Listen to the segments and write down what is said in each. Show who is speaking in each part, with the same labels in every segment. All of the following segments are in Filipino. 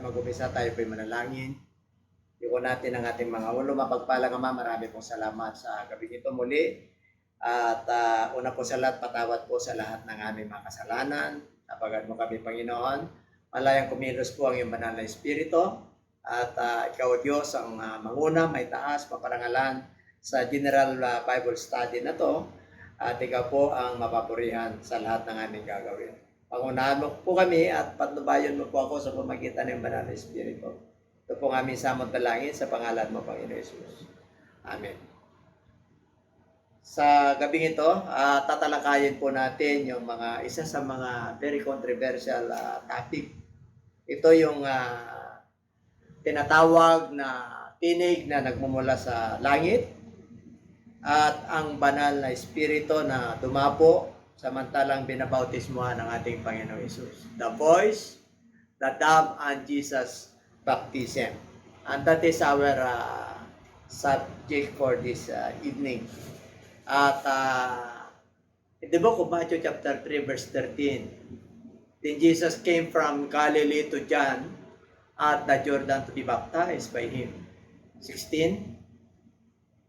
Speaker 1: mag-umpisa tayo po'y manalangin. Iko natin ang ating mga ulo. Mapagpalang Ama, marami pong salamat sa gabi nito muli. At una po sa lahat, patawad po sa lahat ng aming mga kasalanan. Tapagan mo kami, Panginoon. Malayang kumilos po ang iyong banal na Espiritu. At ikaw, Diyos, ang manguna, may taas, maparangalan sa General Bible Study na to. At ikaw po ang mapapurihan sa lahat ng aming gagawin. Pangunahan mo po kami at patnubayan mo po ako sa pamagitan ng banal na Espiritu. Ito po ang aming samot dalangin sa pangalan mo, Panginoon Jesus. Amen. Sa gabing ito, tatalakayin po natin yung isa sa mga very controversial topic. Ito yung tinatawag na tinig na nagmumula sa langit at ang banal na Espiritu na dumapo samantalang binabautismuhan ng ating Panginoong Jesus. The voice, the dove, and Jesus baptism. And that is our subject for this evening. At in the book of Matthew chapter 3 verse 13, then Jesus came from Galilee to John at the Jordan to be baptized by him. 16,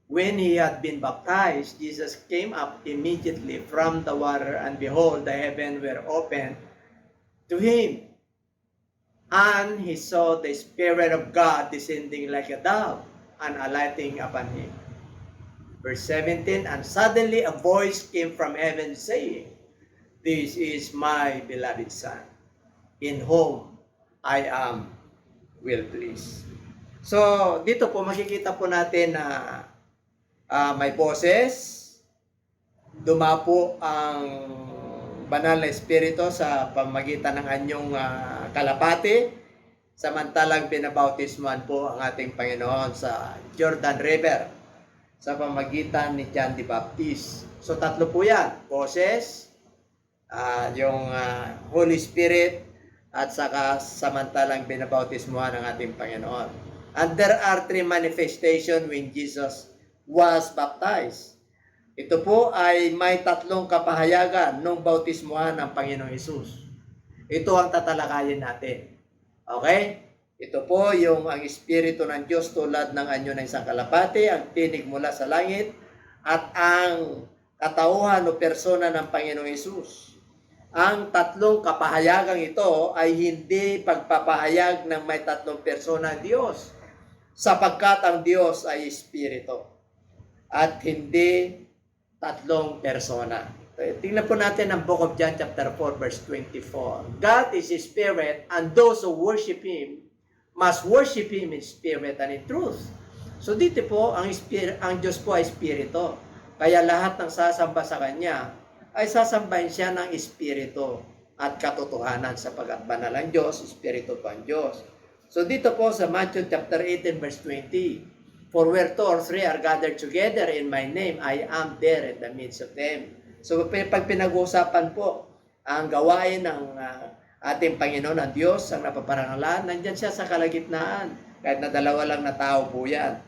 Speaker 1: when he had been baptized, Jesus came up immediately from the water, and behold, the heavens were opened to him. And he saw the Spirit of God descending like a dove and alighting upon him. Verse 17, and suddenly a voice came from heaven saying, this is my beloved Son, in whom I am well pleased. So, dito po makikita po natin na may boses, dumapo ang banal na Espiritu sa pamagitan ng anyong kalapati, samantalang binabautismuhan po ang ating Panginoon sa Jordan River sa pamagitan ni John the Baptist. So tatlo po yan, boses, yung Holy Spirit, at saka samantalang binabautismuhan ang ating Panginoon. And there are three manifestations when Jesus was baptized. Ito po ay may tatlong kapahayagan nung bautismuhan ng Panginoong Hesus. Ito ang tatalakayin natin. Okay? Ito po yung ang Espiritu ng Diyos tulad ng anyo ng isang kalapati, ang tinig mula sa langit, at ang katauhan o persona ng Panginoong Hesus. Ang tatlong kapahayagang ito ay hindi pagpapahayag ng may tatlong persona ng Diyos, sapagkat ang Diyos ay Espiritu at hindi tatlong persona. Tingnan po natin ang Book of John chapter 4 verse 24. God is a spirit, and those who worship Him must worship Him in spirit and in truth. So dito po, ang Diyos po ay Espiritu. Kaya lahat ng sasamba sa Kanya ay sasambahin siya ng Espiritu at katotohanan, sapagkat banal ang Diyos, Espiritu po ang Diyos. So dito po sa Matthew chapter 18 verse 20, for where two or three are gathered together in my name, I am there in the midst of them. So pag pinag-uusapan po ang gawain ng ating Panginoon ang Diyos, ang napaparangalan, nandyan siya sa kalagitnaan. Kahit na dalawa lang na tao po yan.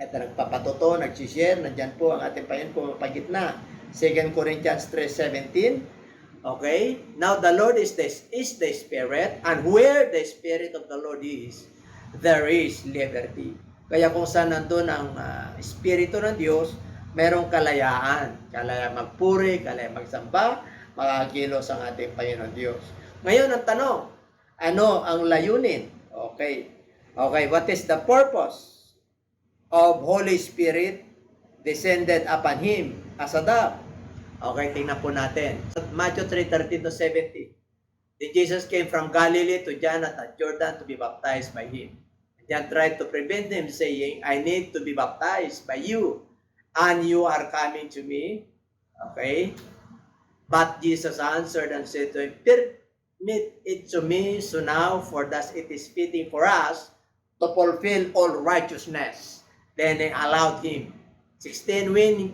Speaker 1: At nagpapatuto, nagsishare, nandyan po ang ating Panginoon po pagitna. 2 Corinthians 3:17. Okay? Now the Lord is the Spirit, and where the Spirit of the Lord is, there is liberty. Kaya kung saan nandun ang Espiritu ng Diyos, merong kalayaan. Kalayaan magpuri, kalayaan magsamba, makakilos ang ating Panginoon Diyos. Ngayon ang tanong, ano ang layunin? Okay. Okay, what is the purpose of Holy Spirit descended upon Him as a dove? Okay, tingnan po natin. Matthew 3:13-17. Then Jesus came from Galilee to John at Jordan to be baptized by Him. John tried to prevent him, saying, I need to be baptized by you, and you are coming to me. Okay? But Jesus answered and said to him, permit it to me so now, for thus it is fitting for us to fulfill all righteousness. Then they allowed him. 16, when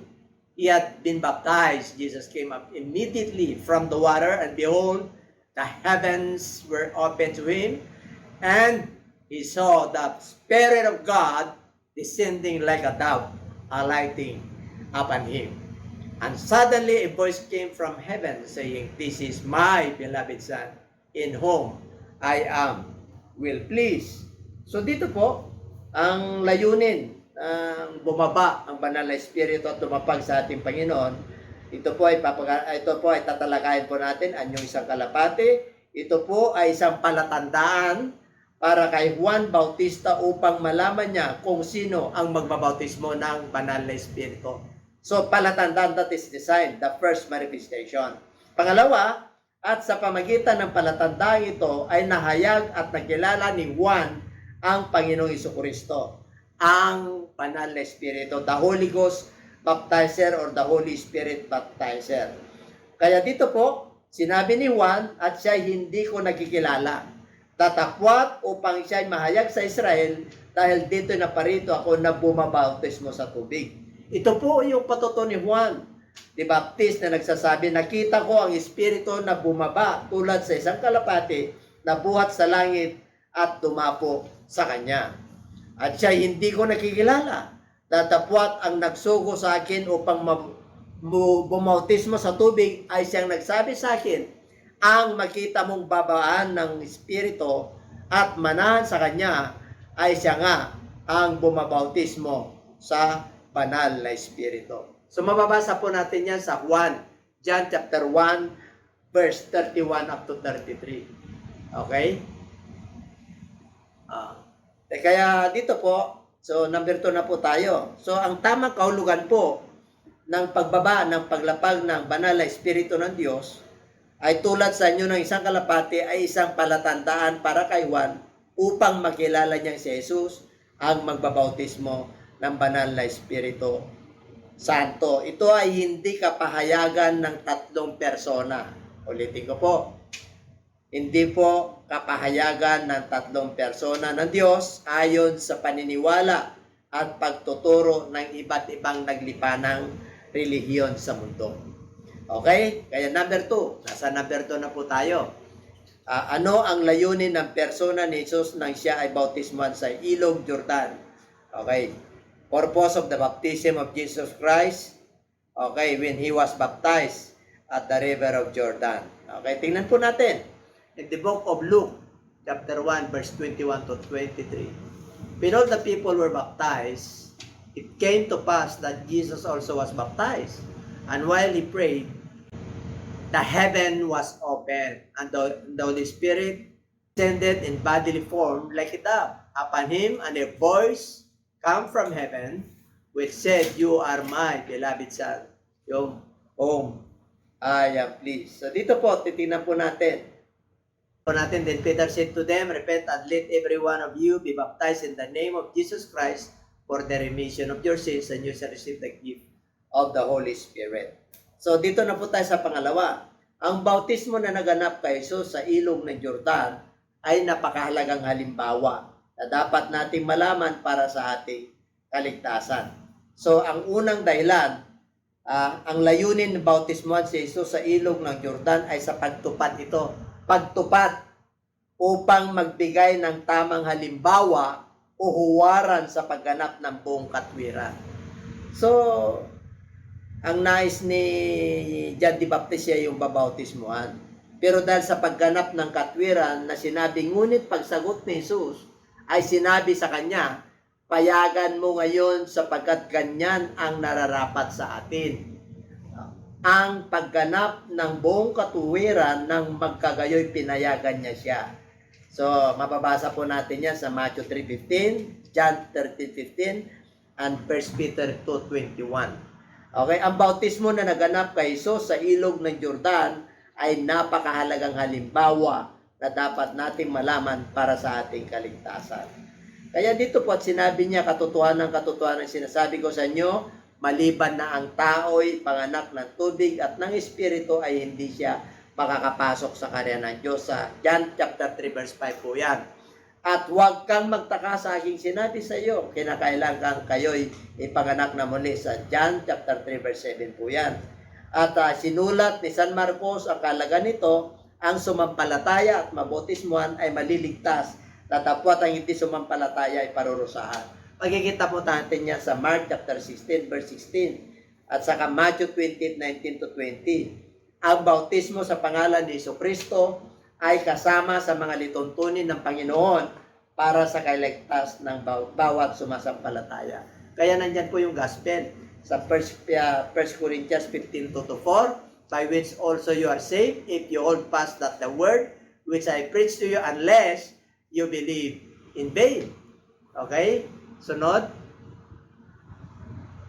Speaker 1: he had been baptized, Jesus came up immediately from the water, and behold, the heavens were opened to him, and he saw the Spirit of God descending like a dove, alighting upon him. And suddenly a voice came from heaven saying, this is my beloved Son, in whom I am will please. So dito po, ang layunin ng bumaba ang banal na Espiritu at tumapag sa ating Panginoon, ito po ay tatalakayin po natin ang yung isang kalapate. Ito po ay isang palatandaan para kay Juan Bautista upang malaman niya kung sino ang magbabautismo ng banal na Espiritu. So palatandaan, that is the sign, the first manifestation. Pangalawa, at sa pamagitan ng palatandaan ito ay nahayag at nakilala ni Juan ang Panginoong Jesucristo, ang banal na Espiritu, the Holy Ghost Baptizer or the Holy Spirit Baptizer. Kaya dito po, sinabi ni Juan, at siya hindi ko nakikilala. Tatakwat upang siya mahayag sa Israel dahil dito na parito ako na bumabautismo sa tubig. Ito po yung patuto ni Juan the Baptist na nagsasabi, nakita ko ang Espiritu na bumaba tulad sa isang kalapate na buhat sa langit at tumapo sa kanya. At siya hindi ko nakikilala. Tatapwat ang nagsugo sa akin upang bumautismo sa tubig ay siyang nagsabi sa akin, ang makita mong babaan ng Espiritu at manahan sa kanya ay siya nga ang bumabautismo sa banal na Espiritu. So mababasa po natin yan sa Juan, John chapter 1, verse 31 up to 33. Okay? Kaya dito po, so number 2 na po tayo. So ang tamang kahulugan po ng pagbaba, ng paglapag ng banal na Espiritu ng Diyos ay tulad sa inyo ng isang kalapate ay isang palatandaan para kay Juan upang makilala niyang si Jesus ang magbabautismo ng banal na Espiritu Santo. Ito ay hindi kapahayagan ng tatlong persona. Ulitin ko po. Hindi po kapahayagan ng tatlong persona ng Diyos ayon sa paniniwala at pagtuturo ng iba't ibang naglipanang relihiyon sa mundo. Okay? Kaya number 2. Nasa number 2 na po tayo. Ano ang layunin ng persona ni Jesus nang siya ay bautismuhan sa Ilog Jordan? Okay. Purpose of the baptism of Jesus Christ, okay, when He was baptized at the river of Jordan. Okay, tingnan po natin. In the book of Luke, chapter 1, verse 21 to 23. When all the people were baptized, it came to pass that Jesus also was baptized. And while He prayed, the heaven was opened, and the Holy Spirit descended in bodily form like a dove upon Him, and a voice come from heaven, which said, you are my beloved Son, whom I am pleased. So dito po, titingnan po natin. Then Peter said to them, repent and let every one of you be baptized in the name of Jesus Christ for the remission of your sins, and you shall receive the gift of the Holy Spirit. So dito na po tayo sa pangalawa. Ang bautismo na naganap kay Jesus sa ilog ng Jordan ay napakahalagang halimbawa na dapat nating malaman para sa ating kaligtasan. So, ang unang dahilan, ang layunin ng bautismuhan si Jesus sa ilog ng Jordan ay sa pagtupad ito. Pagtupad upang magbigay ng tamang halimbawa o huwaran sa pagganap ng buong katwiran. So, ang nais ni John the Baptist siya yung babautismuhan. Pero dahil sa pagganap ng katwiran na sinabi, ngunit pagsagot ni Jesus, ay sinabi sa kanya, payagan mo ngayon sapagkat ganyan ang nararapat sa atin. Ang pagganap ng buong katuwiran ng magkagayoy pinayagan niya siya. So, mababasa po natin yan sa Matthew 3:15, John 13:15, and 1 Peter 2:21. Okay, ang bautismo na naganap kay Jesus sa ilog ng Jordan ay napakahalagang halimbawa na dapat nating malaman para sa ating kaligtasan. Kaya dito po at sinabi niya, katotohanan sinasabi ko sa inyo, maliban na ang tao'y panganak ng tubig at ng Espiritu ay hindi siya makakapasok sa karya ng Diyos. Sa John chapter 3 verse 5 po yan. At huwag kang magtaka sa aking sinabi sa iyo, kinakailangan kayo'y ipanganak na muli. Sa John chapter 3 verse 7 po yan. At sinulat ni San Marcos ang kalaga nito, ang sumampalataya at mabautismuhan ay maliligtas. Tatapwat ang hindi sumampalataya ay parurusahan. Pagkikita po natin yan sa Mark chapter 16 verse 16 at saka Matthew 20:19 to 20. Ang bautismo sa pangalan ni Jesucristo ay kasama sa mga lituntunin ng Panginoon para sa kailigtas ng bawat sumasampalataya. Kaya nandyan po yung gospel sa 1 Corinthians 15:2-4, by which also you are saved, if you hold fast that the word which I preach to you, unless you believe in vain. Okay? Sunod.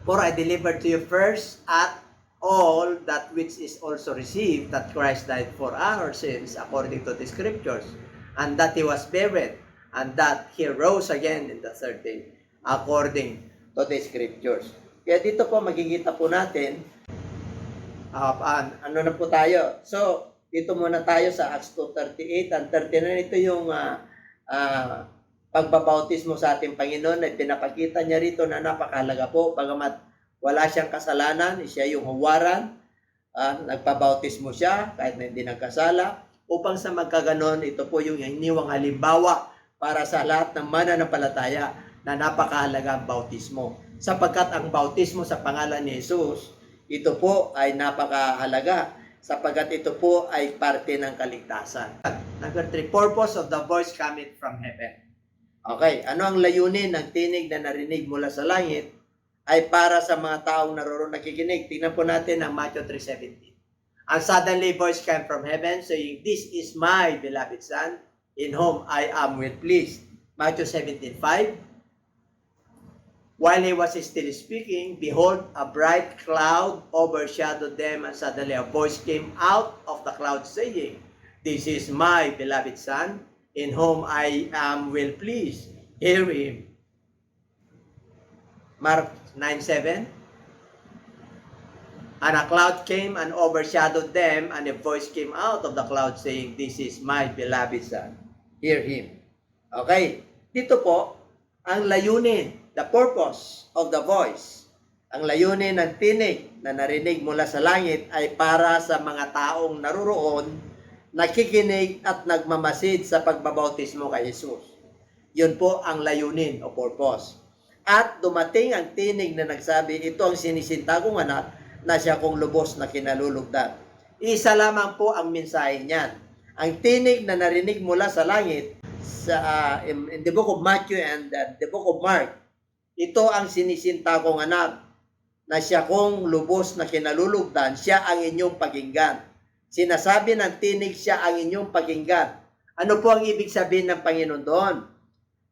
Speaker 1: For I delivered to you first at all that which is also received, that Christ died for our sins according to the scriptures, and that he was buried, and that he rose again in the third day according to the scriptures. Kaya dito po magkikita po natin, ano na po tayo. So, dito muna tayo sa Acts 2:38 and 39. Ito yung pagbabautismo sa ating Panginoon ay pinapakita niya rito na napakahalaga po. Bagamat wala siyang kasalanan, siya yung huwaran, nagpabautismo siya kahit na hindi nagkasala, upang sa magkaganon, ito po yung iniwang halimbawa para sa lahat ng mananampalataya na napakahalaga ang bautismo. Sapagkat ang bautismo sa pangalan ni Jesus, ito po ay napakahalaga sapagkat ito po ay parte ng kaligtasan. Number 3, purpose of the voice coming from heaven. Okay, ano ang layunin ng tinig na narinig mula sa langit ay para sa mga taong naroon nakikinig. Tingnan po natin ang Matthew 3:17. And suddenly voice came from heaven saying, "This is my beloved Son, in whom I am well pleased." Matthew 17:5. While he was still speaking, behold, a bright cloud overshadowed them, and suddenly a voice came out of the cloud saying, "This is my beloved Son, in whom I am well pleased. Hear him." Mark 9:7. And a cloud came and overshadowed them, and a voice came out of the cloud saying, "This is my beloved Son. Hear him." Okay, dito po, ang layunin, the purpose of the voice, ang layunin ng tinig na narinig mula sa langit ay para sa mga taong naruroon, nakikinig at nagmamasid sa pagbabautismo kay Jesus. Yun po ang layunin o purpose. At dumating ang tinig na nagsabi, "Ito ang sinisinta kong anak na siya kong lubos na kinalulugdan." Isa lamang po ang mensahe niyan. Ang tinig na narinig mula sa langit sa in the book of Matthew and the book of Mark, ito ang sinisinta kong anak na siya kong lubos na kinalulugdan, siya ang inyong pakinggan. Sinasabi ng tinig, siya ang inyong pakinggan. Ano po ang ibig sabihin ng Panginoon doon?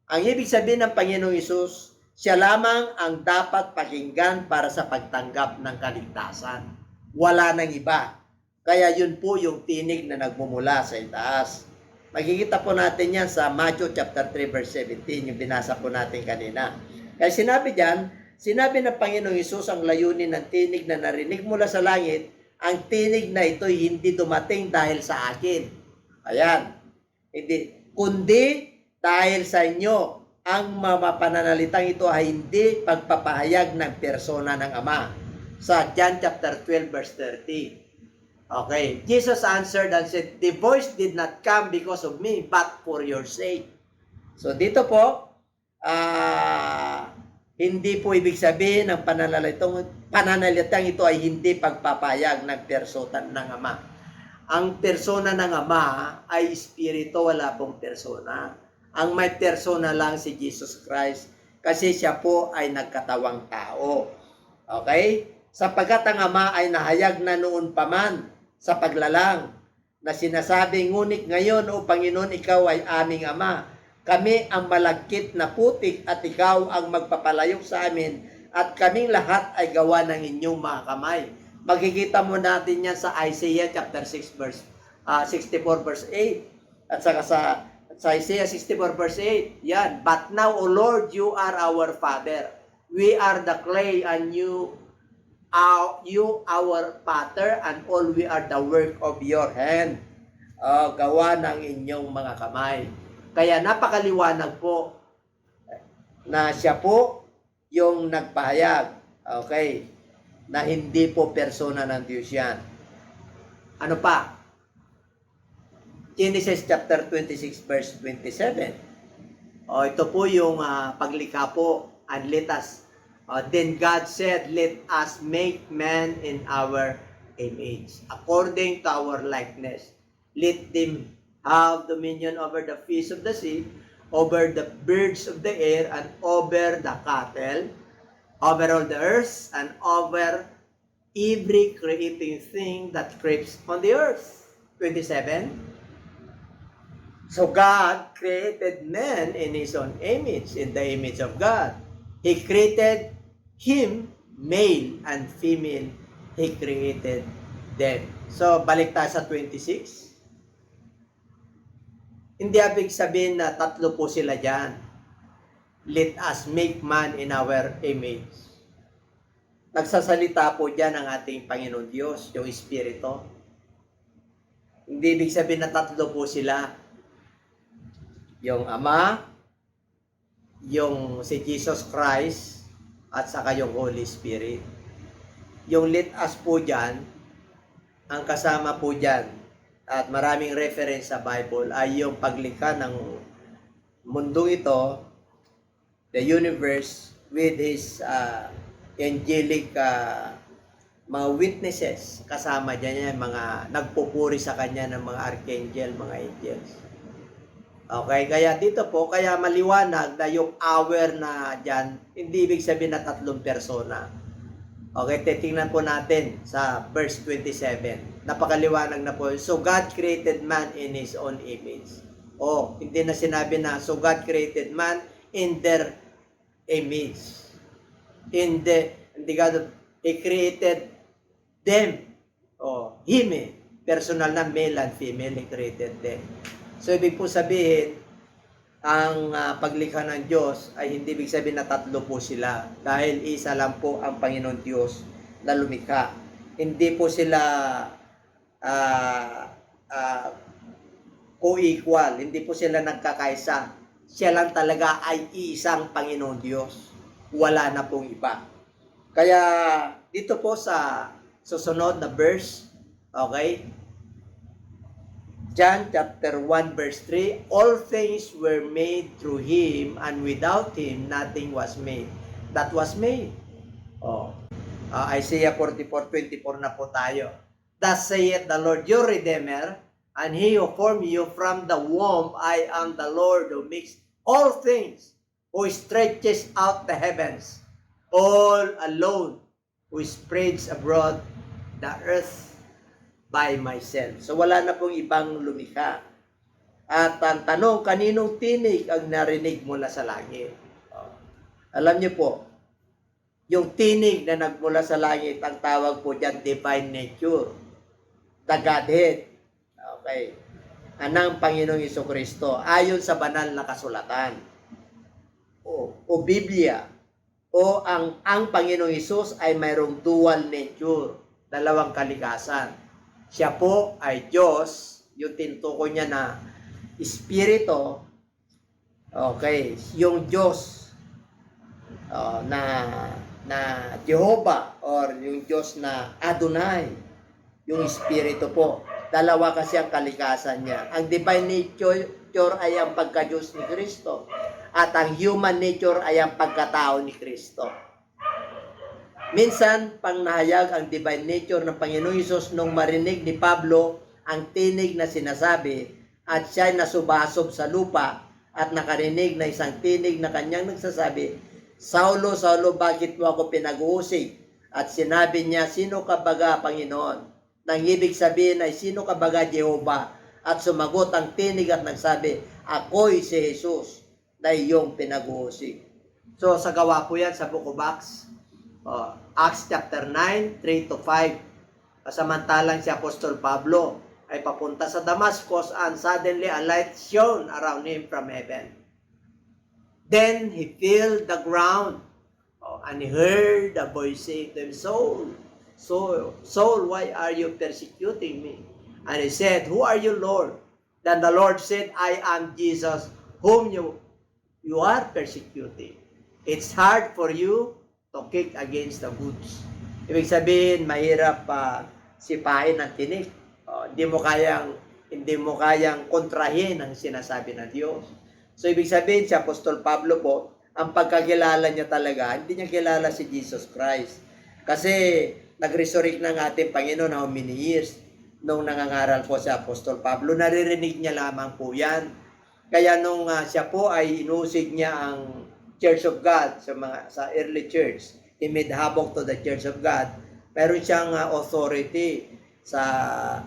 Speaker 1: Ang ibig sabihin ng Panginoong Hesus, siya lamang ang dapat pakinggan para sa pagtanggap ng kaligtasan. Wala nang iba. Kaya yun po yung tinig na nagmumula sa itaas. Makikita po natin yan sa Matthew chapter 3 verse 17, yung binasa po natin kanina. Kaya sinabi diyan, sinabi ng Panginoong Hesus ang layunin ng tinig na narinig mula sa langit, ang tinig na ito hindi dumating dahil sa akin. Ayan. Hindi, kundi dahil sa inyo. Ang mga pananalitang ito ay hindi pagpapahayag ng persona ng Ama. Sa John chapter 12 verse 30. Okay. Jesus answered and said, "The voice did not come because of me, but for your sake." So dito po, hindi po ibig sabihin ng pananalitang ito ay hindi pagpapahayag ng persona ng Ama. Ang persona ng Ama ay espiritu, wala pong persona. Ang may persona lang si Jesus Christ kasi siya po ay nagkatawang tao. Okay? Sapagkat ang Ama ay nahayag na noon pa man sa paglalang na sinasabi, "Ngunit ngayon, O Panginoon, ikaw ay aming Ama. Kami ang malagkit na putik at ikaw ang magpapalayok sa amin at kaming lahat ay gawa ng inyong mga kamay." Magkikita mo natin yan sa Isaiah chapter 6 verse 64 verse 8 at saka sa Isaiah 64 verse 8. Yan. "But now, O Lord, you are our Father. We are the clay and you our potter, and all we are the work of your hand." Gawa ng inyong mga kamay. Kaya napakaliwanag po na siya po yung nagpahayag. Okay. Na hindi po persona ng Diyos yan. Ano pa? Genesis chapter 26 verse 27. Ito po yung paglikha po. And let us, then God said, "Let us make man in our image, according to our likeness. Let them have dominion over the fish of the sea, over the birds of the air, and over the cattle, over all the earth, and over every creeping thing that creeps on the earth. 27. So God created man in His own image, in the image of God. He created him, male and female. He created them. So, balik tayo sa 26. Hindi ibig sabihin na tatlo po sila dyan. Let us make man in our image. Nagsasalita po dyan ang ating Panginoon Diyos, yung Espiritu. Hindi ibig sabihin na tatlo po sila. Yung Ama, yung si Jesus Christ, at saka yung Holy Spirit. Yung let us po dyan, ang kasama po dyan, at maraming reference sa Bible, ay yung paglikha ng mundong ito, the universe, with His angelic mga witnesses. Kasama dyan yan, mga nagpupuri sa Kanya ng mga archangel, mga angels. Okay, kaya dito po, kaya maliwanag na yung hour na dyan, hindi ibig sabihin na tatlong persona. Okay, titingnan po natin sa verse 27. Napakaliwanag na po. So God created man in His own image. Hindi na sinabi na, so God created man in their image. Hindi God, He created them. Him personal na male and female, He created them. So ibig po sabihin, ang paglikha ng Diyos ay hindi ibig sabihin na tatlo po sila dahil isa lang po ang Panginoon Diyos na lumikha. Hindi po sila co-equal, hindi po sila nagkakaisa. Siya lang talaga ay isang Panginoon Diyos. Wala na pong iba. Kaya dito po sa susunod na verse, okay? John chapter 1 verse 3, all things were made through Him, and without Him nothing was made that was made. Isaiah 44:24 na po tayo. Thus saith the Lord your Redeemer, and He who formed you from the womb. I am the Lord who makes all things, who stretches out the heavens all alone, who spreads abroad the earth by myself. So wala na pong ibang lumikha. At ang tanong, kaninong tinig ang narinig mula sa langit? Alam niyo po, yung tinig na nagmula sa langit, ang tawag po dyan, divine nature. The Godhead. Okay. Anang Panginoong Jesucristo, ayon sa banal na kasulatan. O Biblia. Ang Panginoong Hesus ay mayroong dual nature. Dalawang kalikasan. Siya po ay Diyos, yung tinutukoy niya na Espiritu, okay, yung Diyos na Jehovah or yung Diyos na Adonai, yung Espiritu po. Dalawa kasi ang kalikasan niya. Ang divine nature ay ang pagka-Diyos ni Kristo at ang human nature ay ang pagkatao ni Kristo. Minsan, pang nahayag ang divine nature ng Panginoong Hesus nung marinig ni Pablo ang tinig na sinasabi at siya'y nasubasob sa lupa at nakarinig na isang tinig na kanyang nagsasabi, Saulo, Saulo, bakit mo ako pinag-uusig? At sinabi niya, sino ka baga, Panginoon? Nang ibig sabihin ay, sino ka baga, Jehovah? At sumagot ang tinig at nagsabi, ako'y si Jesus na iyong pinag-uusig. So, sa gawa po yan sa Book of Acts. Acts chapter 9, 3-5. Samantalang si Apostol Pablo ay papunta sa Damascus and suddenly a light shone around him from heaven. Then he felt the ground and he heard a voice saying to him, Saul, why are you persecuting me? And he said, who are you, Lord? Then the Lord said, I am Jesus whom you are persecuting. It's hard for you to kick against the goods. Ibig sabihin, mahirap sipain ng tinik. Hindi mo kayang kontrahin ang sinasabi ng Diyos. So, ibig sabihin, si Apostol Pablo po, ang pagkakilala niya talaga, hindi niya kilala si Jesus Christ. Kasi, nag-resurrect ng ating Panginoon how many years? nung nangangaral po si Apostol Pablo. Naririnig niya lamang po yan. Kaya nung siya po ay inusig niya ang Church of God sa early church, he made havoc to the Church of God. Meron siyang authority sa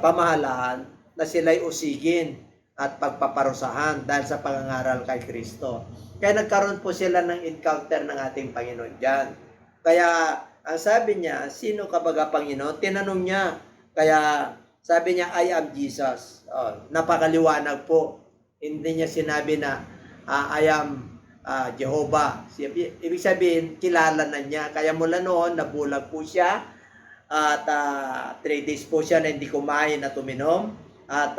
Speaker 1: pamahalaan na sila'y usigin at pagpaparusahan dahil sa pangangaral kay Kristo. Kaya nagkaroon po sila ng encounter ng ating Panginoon dyan. Kaya ang sabi niya, sino ka baga Panginoon? Tinanong niya. Kaya sabi niya, I am Jesus. Napakaliwanag po. Hindi niya sinabi na I am Jehovah. Ibig sabihin, kilala na niya. Kaya mula noon, nabulag po siya. At 3 days po siya na hindi kumain at uminom. At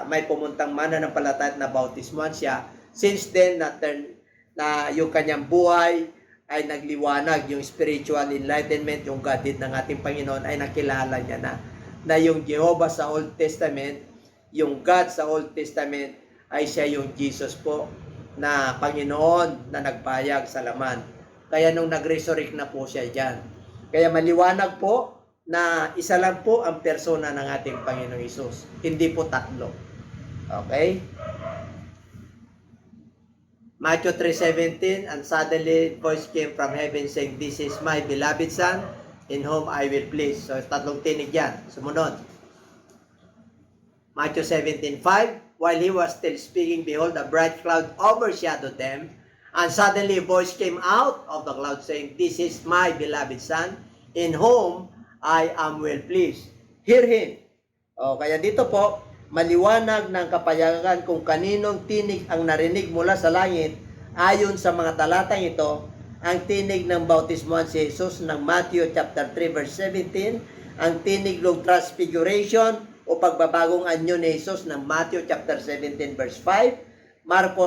Speaker 1: may pumuntang mananampalataya na bautismuhan siya. Since then, na yung kanyang buhay ay nagliwanag, yung spiritual enlightenment, yung Godhead ng ating Panginoon ay nakilala niya na yung Jehovah sa Old Testament, yung God sa Old Testament ay siya yung Jesus po na Panginoon na nagpayag sa laman. Kaya nung nag-resurrect na po siya dyan. Kaya maliwanag po na isa lang po ang persona ng ating Panginoong Hesus. Hindi po tatlo. Okay? Matthew 3:17, and suddenly voice came from heaven saying, "This is my beloved Son, in whom I will please." So, tatlong tinig yan. Sumunod. Matthew 17:5, while he was still speaking, behold, a bright cloud overshadowed them, and suddenly a voice came out of the cloud saying, "This is my beloved Son, in whom I am well pleased. Hear him." Kaya dito po, maliwanag ng kapayagan kung kaninong tinig ang narinig mula sa langit. Ayon sa mga talatang ito, ang tinig ng bautismuhan si Jesus ng Matthew chapter 3 verse 17, ang tinig ng transfiguration o pagbabagong anyo ni Jesus ng Matthew chapter 17 verse 5, Mark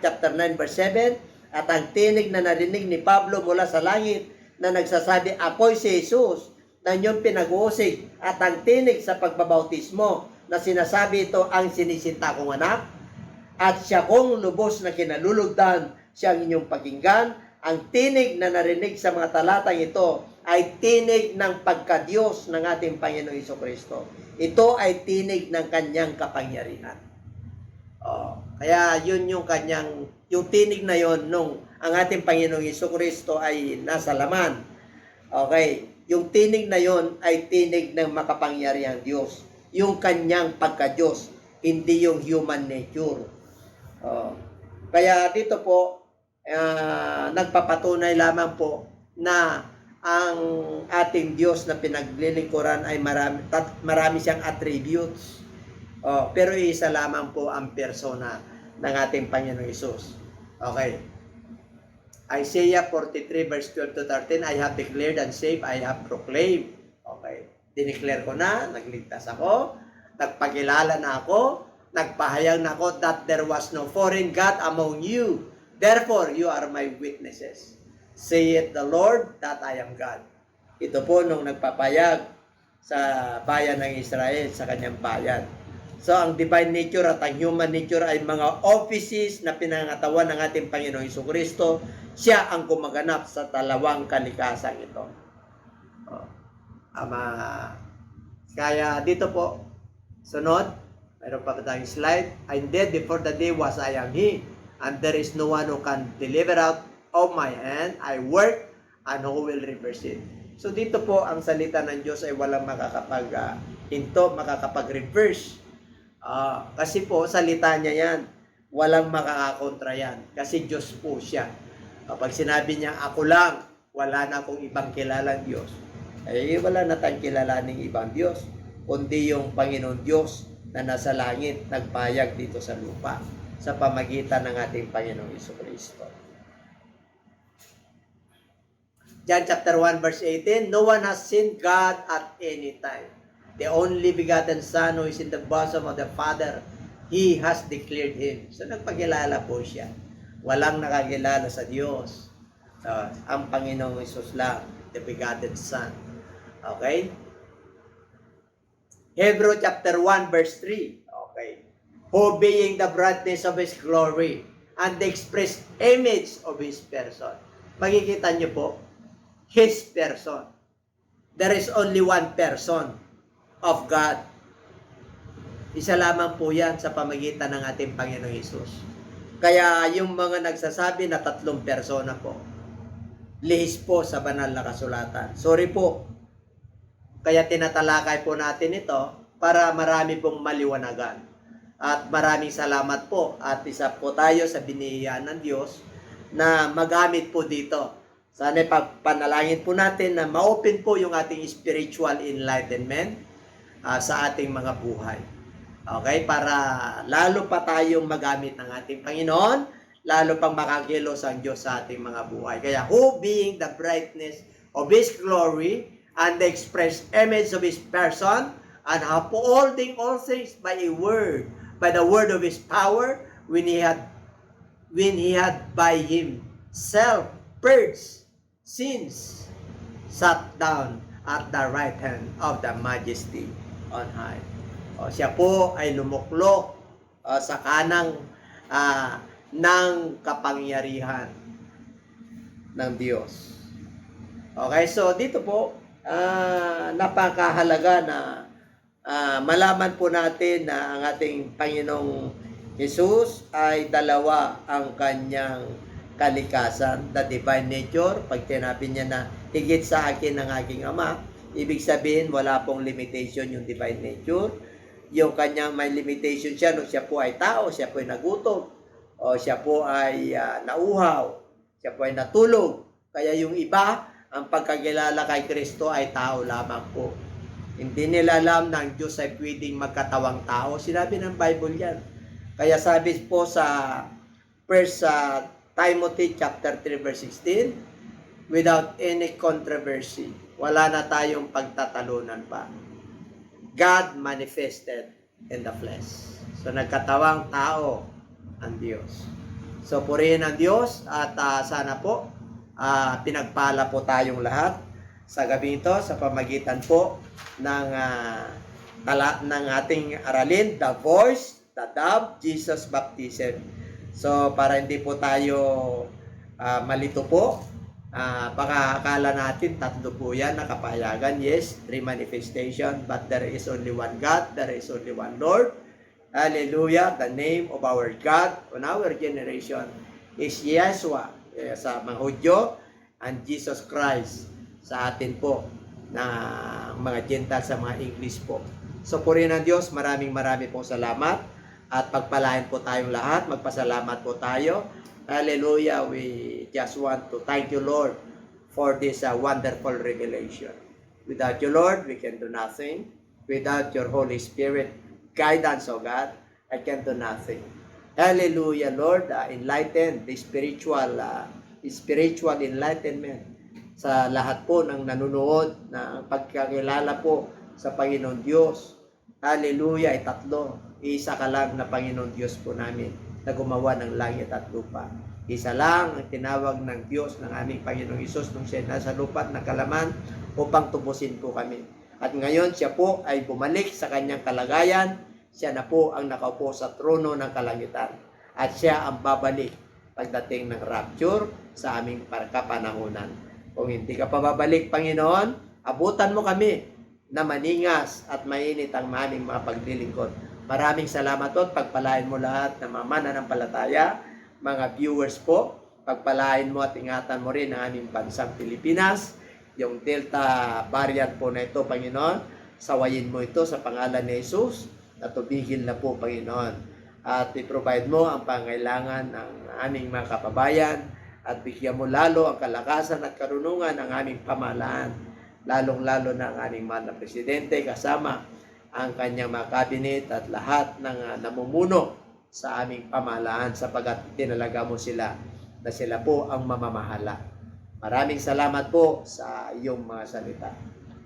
Speaker 1: chapter 9 verse 7, at ang tinig na narinig ni Pablo mula sa langit na nagsasabi, "Ako'y si Jesus na inyong pinag-uusig," at ang tinig sa pagbabautismo na sinasabi ito, "Ang sinisinta kong anak, at siya kong lubos na kinalulugdan, siyang inyong pakinggan." Ang tinig na narinig sa mga talatang ito ay tinig ng pagka-Diyos ng ating Panginoong Jesucristo. Ito ay tinig ng kanyang kapangyarihan. Kaya yun yung tinig na yon nung ang ating Panginoong Jesucristo ay nasa laman. Okay, yung tinig na yon ay tinig ng makapangyarihang Diyos. Yung kanyang pagka-Diyos, hindi yung human nature. Kaya dito po, nagpapatunay lamang po na ang ating Diyos na pinaglilingkuran ay marami siyang attributes. Pero isa lamang po ang persona ng ating Panginoong Hesus. Okay. Isaiah 43 verse 12 to 13, I have declared and saved, I have proclaimed. Okay. Dineclare ko na, nagligtas ako, nagpakilala na ako, nagpahayag na ako that there was no foreign God among you. Therefore, you are my witnesses. Saith the Lord that I am God. Ito po nung nagpapayag sa bayan ng Israel, sa kanyang bayan. So, ang divine nature at ang human nature ay mga offices na pinangatawan ng ating Panginoong Jesucristo. Siya ang gumaganap sa dalawang kalikasan ito. Kaya dito po, sunod, mayroon pa tayong slide. I'm dead before the day was I am He, and there is no one who can deliver out of my hand. I work, and who will reverse it. So dito po, ang salita ng Diyos ay walang makakapag-reverse. Kasi po, salita niya yan. Walang makakakontra yan. Kasi Diyos po siya. Kapag sinabi niya, ako lang, wala na akong ibang kilalang Diyos. Ay wala na tayong kilalaning ibang Diyos, kundi yung Panginoon Diyos na nasa langit, nagpayag dito sa lupa sa pamagitan ng ating Panginoong Jesucristo. John chapter 1 verse 18, no one has seen God at any time. The only begotten Son who is in the bosom of the Father, He has declared Him. So nagpakilala po siya. Walang nakakilala sa Diyos. Ang Panginoong Hesus lang, the begotten Son. Okay? Hebrews chapter 1 verse 3. Okay. Who being the brightness of His glory and the express image of His person. Makikita niyo po, His person. There is only one person. of God. Isa lamang po yan sa pamagitan ng ating Panginoong Hesus. Kaya yung mga nagsasabi na 3 persona po, lihis po sa banal na kasulatan. Sorry po. Kaya tinatalakay po natin ito para marami pong maliwanagan. At maraming salamat po at isa po tayo sa binihiyan ng Diyos na magamit po dito. Sana pagpanalangin po natin na ma-open po yung ating spiritual enlightenment sa ating mga buhay. Okay? Para lalo pa tayong magamit ng ating Panginoon, lalo pang makakilos ang Diyos sa ating mga buhay. Kaya, who being the brightness of His glory and the express image of His person, and upholding all things by a word, by the word of His power, when He had by Himself purged sins, sat down at the right hand of the Majesty on high. Siya po ay lumuklok sa kanang ng kapangyarihan ng Diyos. Okay, so dito po, napakahalaga na malaman po natin na ang ating Panginoong Jesus ay dalawa ang kanyang kalikasan, the divine nature. Pag tinabi niya na higit sa akin ng aking Ama, ibig sabihin wala pong limitation yung divine nature. Yung kanyang may limitation siya nung siya po ay tao, siya po ay nagutom, o siya po ay nauhaw, siya po ay natulog. Kaya yung iba, ang pagkakilala kay Kristo ay tao lamang po. Hindi nila alam na ang Diyos ay pwedeng magkatawang tao. Sinabi ng Bible yan. Kaya sabi po sa 1 Timothy chapter 3 verse 16, without any controversy, wala na tayong pagtatalunan pa. God manifested in the flesh. So nagkatawang tao ang Diyos. So purihin ang Diyos at sana po pinagpala po tayong lahat sa gabi ito sa pamagitan po ng ating aralin, The Voice, The Dove, Jesus Baptism. So para hindi po tayo malito po, baka akala natin 3 po yan nakapahayagan. Yes, 3 manifestation, but there is only one God, there is only one Lord. Hallelujah. The name of our God on our generation is Yeshua sa mga Hudyo, and Jesus Christ sa atin po na mga Gentiles sa mga English po. So purihin ng Diyos, maraming pong salamat at pagpalain po tayong lahat, magpasalamat po tayo. Hallelujah. We just want to thank you, Lord, for this wonderful revelation. Without you, Lord, we can do nothing. Without your Holy Spirit guidance, oh God, I can do nothing. Hallelujah, Lord. Enlighten the spiritual enlightenment sa lahat po ng nanunood na pagkakilala po sa Panginoon Diyos. Hallelujah, ay 3. Isa ka lang na Panginoon Diyos po namin na gumawa ng langit at lupa. Isa lang ang tinawag ng Diyos ng aming Panginoong Hesus nung siya nasa lupa at nakalaman upang tubusin po kami. At ngayon siya po ay bumalik sa kanyang kalagayan. Siya na po ang nakaupo sa trono ng kalangitan. At siya ang babalik pagdating ng rapture sa aming kapanahunan. Kung hindi ka pa babalik, Panginoon, abutan mo kami na maningas at mainit ang aming mga paglilingkod. Maraming salamat po at pagpalain mo lahat ng mga mananampalataya, mga viewers po. Pagpalain mo at ingatan mo rin ang aming bansang Pilipinas. Yung Delta variant po na ito, Panginoon, sawayin mo ito sa pangalan ni Jesus na tubigil na po, Panginoon. At i-provide mo ang pangailangan ng aming mga kababayan at bigyan mo lalo ang kalakasan at karunungan ng aming pamahalaan, lalong-lalo na ang aming mahal na presidente kasama ang kanyang mga kabinet at lahat ng namumuno sa aming pamahalaan sapagkat tinalaga mo sila na sila po ang mamamahala. Maraming salamat po sa iyong mga salita.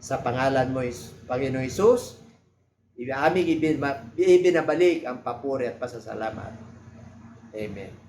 Speaker 1: Sa pangalan mo, Panginoon Hesus, aming ibinabalik ang papuri at pasasalamat. Amen.